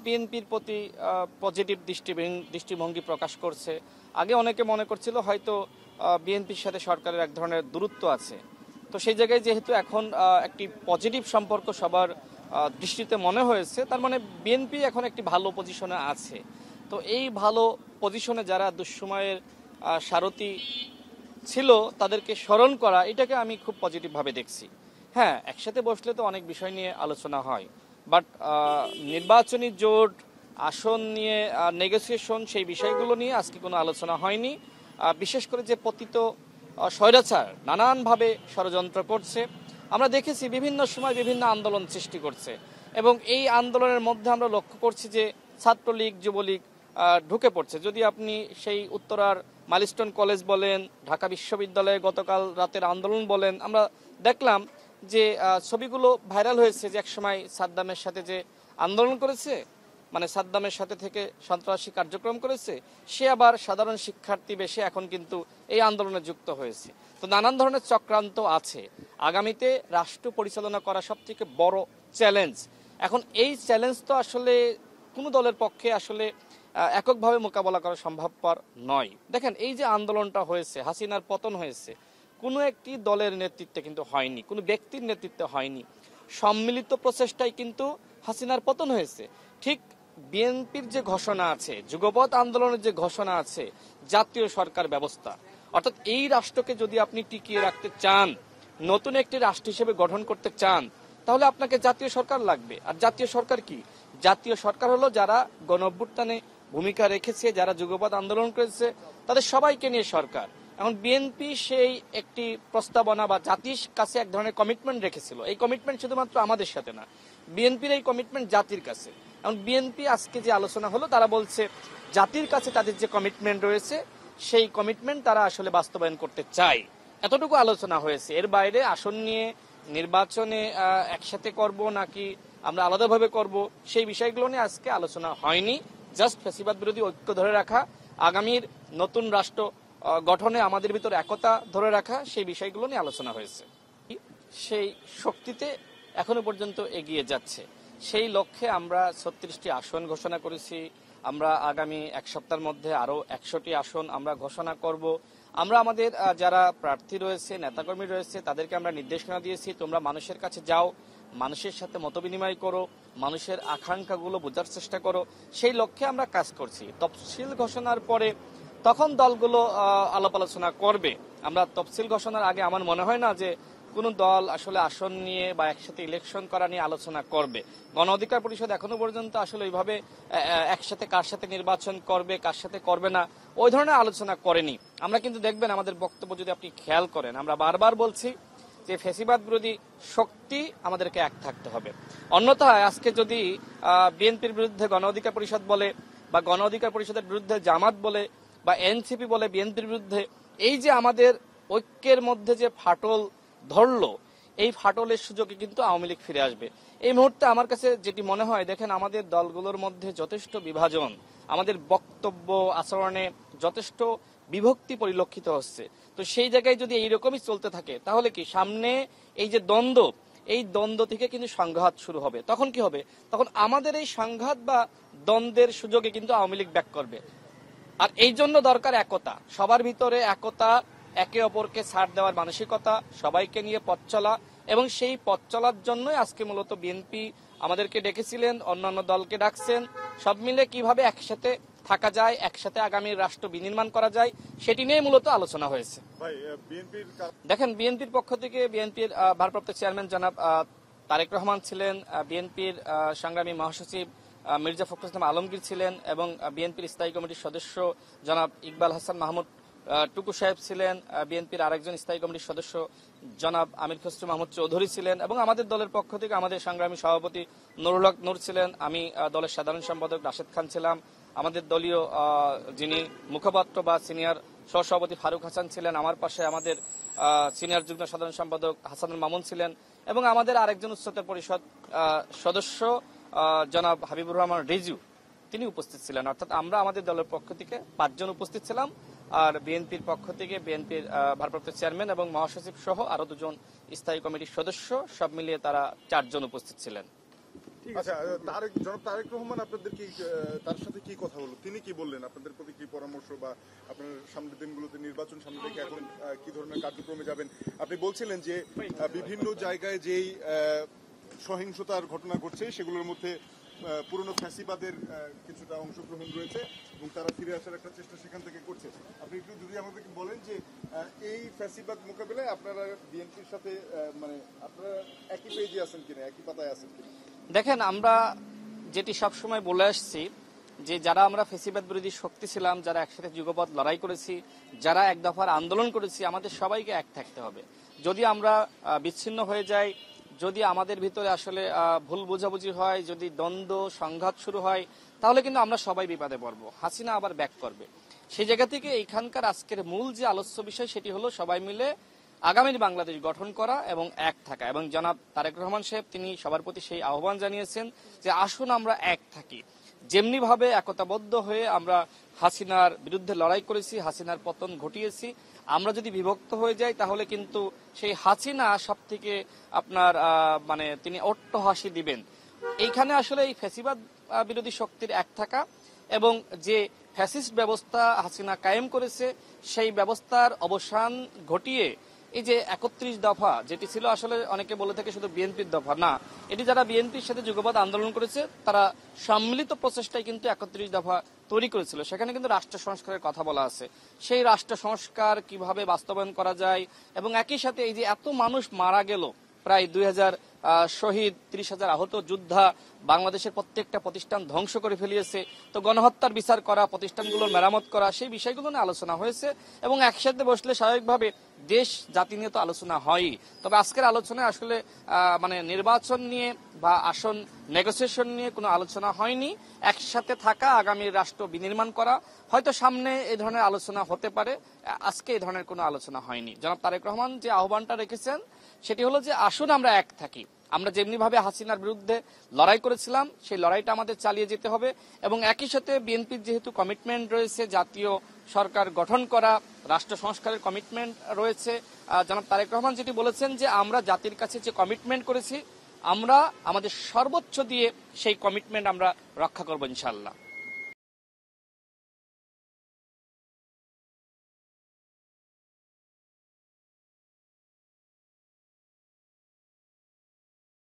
বিএনপির প্রতি পজিটিভ দৃষ্টিভঙ্গি প্রকাশ করছে। আগে অনেকে মনে করছিল হয়তো বিএনপির সাথে সরকারের এক ধরনের দূরত্ব আছে, তো সেই জায়গায় যেহেতু এখন একটি পজিটিভ সম্পর্ক সবার দৃষ্টিতে মনে হয়েছে, তার মানে বিএনপি এখন একটি ভালো পজিশনে আছে। তো এই ভালো পজিশনে যারা দুঃসময়ের সারথি ছিল তাদেরকে স্মরণ করা, এটাকে আমি খুব পজিটিভভাবে দেখছি। হ্যাঁ, একসাথে বসলে তো অনেক বিষয় নিয়ে আলোচনা হয়, বাট নির্বাচনী জোট, আসন নিয়ে নেগোসিয়েশন, সেই বিষয়গুলো নিয়ে আজকে কোনো আলোচনা হয়নি। বিশেষ করে যে পতিত স্বৈরাচার নানানভাবে ষড়যন্ত্র করছে, আমরা দেখেছি বিভিন্ন সময় বিভিন্ন আন্দোলন সৃষ্টি করছে, এবং এই আন্দোলনের মধ্যে আমরা লক্ষ্য করছি যে ছাত্রলীগ, যুবলীগ ঢুকে পড়ছে। যদি আপনি সেই উত্তরার মাইলস্টোন কলেজ বলেন, ঢাকা বিশ্ববিদ্যালয়ে গতকাল রাতের আন্দোলন বলেন, আমরা দেখলাম যে ছবিগুলো ভাইরাল হয়েছে যে একসময় সাদ্দামের সাথে যে আন্দোলন করেছে, মানে সাদ্দামের সাথে থেকে সন্ত্রাসী কার্যক্রম করেছে, সে আবার সাধারণ শিক্ষার্থী বেশে এখন কিন্তু এই আন্দোলনে যুক্ত হয়েছে। তো নানান ধরনের চক্রান্ত আছে। আগামীতে রাষ্ট্র পরিচালনা করা সবথেকে বড় চ্যালেঞ্জ। এখন এই চ্যালেঞ্জ তো আসলে কোনো দলের পক্ষে আসলে এককভাবে মোকাবেলা করা সম্ভবপর নয়। দেখেন, এই যে আন্দোলনটা হয়েছে, হাসিনার পতন হয়েছে, কোনো একটি দলের নেতৃত্বে কিন্তু হয়নি, কোনো ব্যক্তির নেতৃত্বে হয়নি, সম্মিলিত প্রচেষ্টায় কিন্তু হাসিনার পতন হয়েছে। ঠিক বিএনপির যে ঘোষণা আছে, যুগপৎ আন্দোলনের যে ঘোষণা আছে, জাতীয় সরকার ব্যবস্থা, অর্থাৎ এই রাষ্ট্রকে যদি আপনি টিকিয়ে রাখতে চান, নতুন একটি রাষ্ট্র হিসেবে গঠন করতে চান, তাহলে আপনাকে জাতীয় সরকার লাগবে। আর জাতীয় সরকার কি? জাতীয় সরকার হলো যারা গণঅভ্যুত্থানে ভূমিকা রেখেছে, যারা যুগপৎ আন্দোলন করেছে, তাদের সবাইকে নিয়ে সরকার। এখন বিএনপি সেই একটি প্রস্তাবনা বা জাতির কাছে এক ধরনের কমিটমেন্ট রেখেছিল। এই কমিটমেন্ট শুধুমাত্র আমাদের সাথে না, বিএনপির এই কমিটমেন্ট জাতির কাছে। এখন বিএনপি আজকে যে আলোচনা হলো, তারা বলছে জাতির কাছে তাদের যে কমিটমেন্ট রয়েছে, সেই কমিটমেন্ট তারা আসলে বাস্তবায়ন করতে চায়। এতটুকু আলোচনা হয়েছে। এর বাইরে আসন নিয়ে নির্বাচনে একসাথে করব নাকি আমরা আলাদাভাবে করব, সেই বিষয়গুলো নিয়ে আজকে আলোচনা হয়নি। জাস্ট ফ্যাসিবাদ বিরোধী ঐক্য ধরে রাখা, আগামীর নতুন রাষ্ট্র গঠনে আমাদের ভিতর একতা ধরে রাখা, সেই বিষয়গুলো নিয়ে আলোচনা হয়েছে। সেই শক্তিতে এখনো পর্যন্ত এগিয়ে যাচ্ছে। সেই লক্ষ্যে আমরা 36টি আসন ঘোষণা করেছি। আমরা আগামী এক সপ্তাহের মধ্যে আরো 100টি আসন আমরা ঘোষণা করব। আমরা আমাদের যারা প্রার্থী রয়েছে, নেতাকর্মী রয়েছে, তাদেরকে আমরা নির্দেশনা দিয়েছি, তোমরা মানুষের কাছে যাও, মানুষের সাথে মতবিনিময় করো, মানুষের আকাঙ্ক্ষাগুলো বোঝার চেষ্টা করো। সেই লক্ষ্যে আমরা কাজ করছি। তফসিল ঘোষণার পরে তখন দলগুলো আলাপ আলোচনা করবে। আমরা তফসিল ঘোষণার আগে আমার মনে হয় না যে কোনো দল আসলে আসন নিয়ে বা একসাথে ইলেকশন করা নিয়ে আলোচনা করবে। গণ অধিকার পরিষদ এখনো পর্যন্ত আসলে ওইভাবে একসাথে কার সাথে নির্বাচন করবে, কার সাথে করবে না, ওই ধরনের আলোচনা করেনি। আমরা কিন্তু দেখবেন আমাদের বক্তব্য যদি আপনি খেয়াল করেন, আমরা বারবার বলছি যে ফ্যাসিবাদ বিরোধী শক্তি আমাদেরকে এক থাকতে হবে। অন্যথায় আজকে যদি বিএনপির বিরুদ্ধে গণ অধিকার পরিষদ বলে, বা গণ অধিকার পরিষদের বিরুদ্ধে জামাত বলে, বা এনসিপি বলে বিএনপির বিরুদ্ধে, এই যে আমাদের ঐক্যের মধ্যে যে ফাটল ধরলো, এই ফাটলের সুযোগে কিন্তু আওয়ামী লীগ ফিরে আসবে। এই মুহূর্তে আমার কাছে যেটি মনে হয়, দেখেন আমাদের দলগুলোর মধ্যে যথেষ্ট বিভাজন, আমাদের বক্তব্য আচরণে যথেষ্ট বিভক্তি পরিলক্ষিত হচ্ছে। তো সেই জায়গায় যদি এইরকমই চলতে থাকে, তাহলে কি সামনে এই যে দ্বন্দ্ব, এই দ্বন্দ্ব থেকে কিন্তু সংঘাত শুরু হবে। তখন কি হবে? তখন আমাদের এই সংঘাত বা দ্বন্দ্বের সুযোগে কিন্তু আওয়ামী লীগ ব্যাক করবে। আর এই জন্য দরকার একতা, সবার ভিতরে একতা, একে অপরকে ছাড় দেওয়ার মানসিকতা, সবাইকে নিয়ে পথ চলা। এবং সেই পথ চলার জন্যই আজকে মূলত বিএনপি আমাদেরকে ডেকেছিলেন, অন্যান্য দলকে ডাকছেন। সব মিলে কিভাবে একসাথে থাকা যায়, একসাথে আগামীর রাষ্ট্র বিনির্মাণ করা যায়, সেটি নিয়ে মূলত আলোচনা হয়েছে। দেখেন, বিএনপির পক্ষ থেকে বিএনপির ভারপ্রাপ্ত চেয়ারম্যান জনাব তারেক রহমান ছিলেন, বিএনপির সংগ্রামী মহাসচিব মির্জা ফখরুল ইসলাম আলমগীর ছিলেন, এবং বিএনপির স্থায়ী কমিটির সদস্য জনাব ইকবাল হাসান মাহমুদ টুকু সাহেব ছিলেন, বিএনপির আরেকজন স্থায়ী কমিটির সদস্য জনাব আমির খসরু মাহমুদ চৌধুরী ছিলেন, এবং আমাদের দলের পক্ষ থেকে আমাদের সংগ্রামী সভাপতি নুরুল হক নূর ছিলেন, আমি দলের সাধারণ সম্পাদক রাশেদ খান ছিলাম, আমাদের দলীয় যিনি মুখপাত্র বা সিনিয়র সহসভাপতি ফারুক হাসান ছিলেন, আমার পাশে আমাদের সিনিয়র যুগ্ম সাধারণ সম্পাদক হাসানুল মামুন ছিলেন, এবং আমাদের আরেকজন উচ্চতর পরিষদ সদস্য জনাব হাবিবুর রহমান রিজু, তিনি উপস্থিত ছিলেন। অর্থাৎ আমরা আমাদের দলের পক্ষ থেকে 5 জন উপস্থিত ছিলাম, আর বিএনপির পক্ষ থেকে বিএনপির ভারপ্রাপ্ত চেয়ারম্যান এবং মহাসচিব সহ আরো 2 জন স্থায়ী কমিটির সদস্য, সব মিলিয়ে তারা 4 জন উপস্থিত ছিলেন। আচ্ছা, জনাব তারেক রহমান আপনাদের কি তার সাথে কি কথা হলো, তিনি কি বললেন, আপনাদের প্রতি কি পরামর্শ বা আপনার সামনের দিনগুলোতে নির্বাচন সামনে রেখে এখন কি ধরনের কার্যক্রমে যাবেন? আপনি বলছিলেন যে বিভিন্ন জায়গায় যেই সহিংসতার ঘটনা ঘটছে সেগুলোর মধ্যে পুরনো ফ্যাসিবাদের কিছুটা অংশগ্রহণ রয়েছে এবং তারা ফিরে আসার একটা চেষ্টা সেখান থেকে করছে। আপনি একটু যদি আমাদেরকে বলেন যে এই ফ্যাসিবাদ মোকাবিলায় আপনারা বিএনপির সাথে মানে আপনারা একই পেজে আছেন কিনা, একই পাতায় আছেন কিনা? দেখেন, আমরা যেটি সবসময় বলে আসছি যে যারা আমরা ফেসিবাদ বিরোধী শক্তি ছিলাম, যারা একসাথে যুগপৎ লড়াই করেছি, যারা এক দফার আন্দোলন করেছি, আমাদের সবাইকে এক থাকতে হবে। যদি আমরা বিচ্ছিন্ন হয়ে যাই, যদি আমাদের ভিতরে আসলে ভুল বোঝাবুঝি হয়, যদি দ্বন্দ্ব সংঘাত শুরু হয়, তাহলে কিন্তু আমরা সবাই বিপদে পড়বো, হাসিনা আবার ব্যাক করবে। সেই জায়গা থেকে এইখানকার আজকের মূল যে আলোচ্য বিষয় সেটি হলো সবাই মিলে আগামীর বাংলাদেশ গঠন করা এবং এক থাকা। এবং জনাব তারেক রহমান সাহেব তিনি সবার প্রতি সেই আহ্বান জানিয়েছেন যে আসুন আমরা এক থাকি। যেমনি ভাবে একতাবদ্ধ হয়ে আমরা হাসিনার বিরুদ্ধে লড়াই করেছি, হাসিনার পতন ঘটিয়েছি, আমরা যদি বিভক্ত হয়ে যাই তাহলে কিন্তু সেই হাসিনা সব থেকে আপনার মানে তিনি অট্টহাসি দিবেন। এইখানে আসলে এই ফ্যাসিবাদ বিরোধী শক্তির এক থাকা এবং যে ফ্যাসিস্ট ব্যবস্থা হাসিনা কায়েম করেছে সেই ব্যবস্থার অবসান ঘটিয়ে এই যে ৩১ দফা যেটি ছিল, আসলে অনেকে বলে থাকে শুধু বিএনপির দফা, না, এটি যারা বিএনপির সাথে যুগপৎ আন্দোলন করেছে তারা সম্মিলিত প্রচেষ্টায় কিন্তু ৩১ দফা তৈরি করেছিল। সেখানে কিন্তু রাষ্ট্র সংস্কারের কথা বলা আছে। সেই রাষ্ট্র সংস্কার কিভাবে বাস্তবায়ন করা যায় এবং একই সাথে এই যে এত মানুষ মারা গেল, প্রায় ২,০০০ শহীদ, ৩০,০০০ আহত যোদ্ধা, বাংলাদেশের প্রত্যেকটা প্রতিষ্ঠান ধ্বংস করে ফেলিয়েছে, তো গণহত্যার বিচার করা, প্রতিষ্ঠানগুলোর মেরামত করা, সেই বিষয়গুলো নিয়ে আলোচনা হয়েছে। এবং একসাথে বসলে স্বাভাবিকভাবে দেশ জাতি নিয়ে তো আলোচনা হয়ই। তবে আজকের আলোচনায় আসলে মানে নির্বাচন নিয়ে বা আসন নেগোসিয়েশন নিয়ে কোনো আলোচনা হয়নি। একসাথে থাকা, আগামী রাষ্ট্র বিনির্মাণ করা, হয়তো সামনে এই ধরনের আলোচনা হতে পারে, আজকে এই ধরনের কোনো আলোচনা হয়নি। জনাব তারেক রহমান যে আহ্বানটা রেখেছেন সেটি হলো যে আসুন আমরা এক থাকি। আমরা যেমনি ভাবে হাসিনার বিরুদ্ধে লড়াই করেছিলাম সেই লড়াইটা আমাদের চালিয়ে যেতে হবে এবং একই সাথে বিএনপির যেহেতু কমিটমেন্ট রয়েছে, জাতীয় সরকার গঠন করা, রাষ্ট্র সংস্কারের কমিটমেন্ট রয়েছে, জনাব তারেক রহমান যেটি বলেছেন যে আমরা জাতির কাছে যে কমিটমেন্ট করেছি আমরা আমাদের সর্বোচ্চ দিয়ে সেই কমিটমেন্ট আমরা রক্ষা করবো ইনশাআল্লাহ।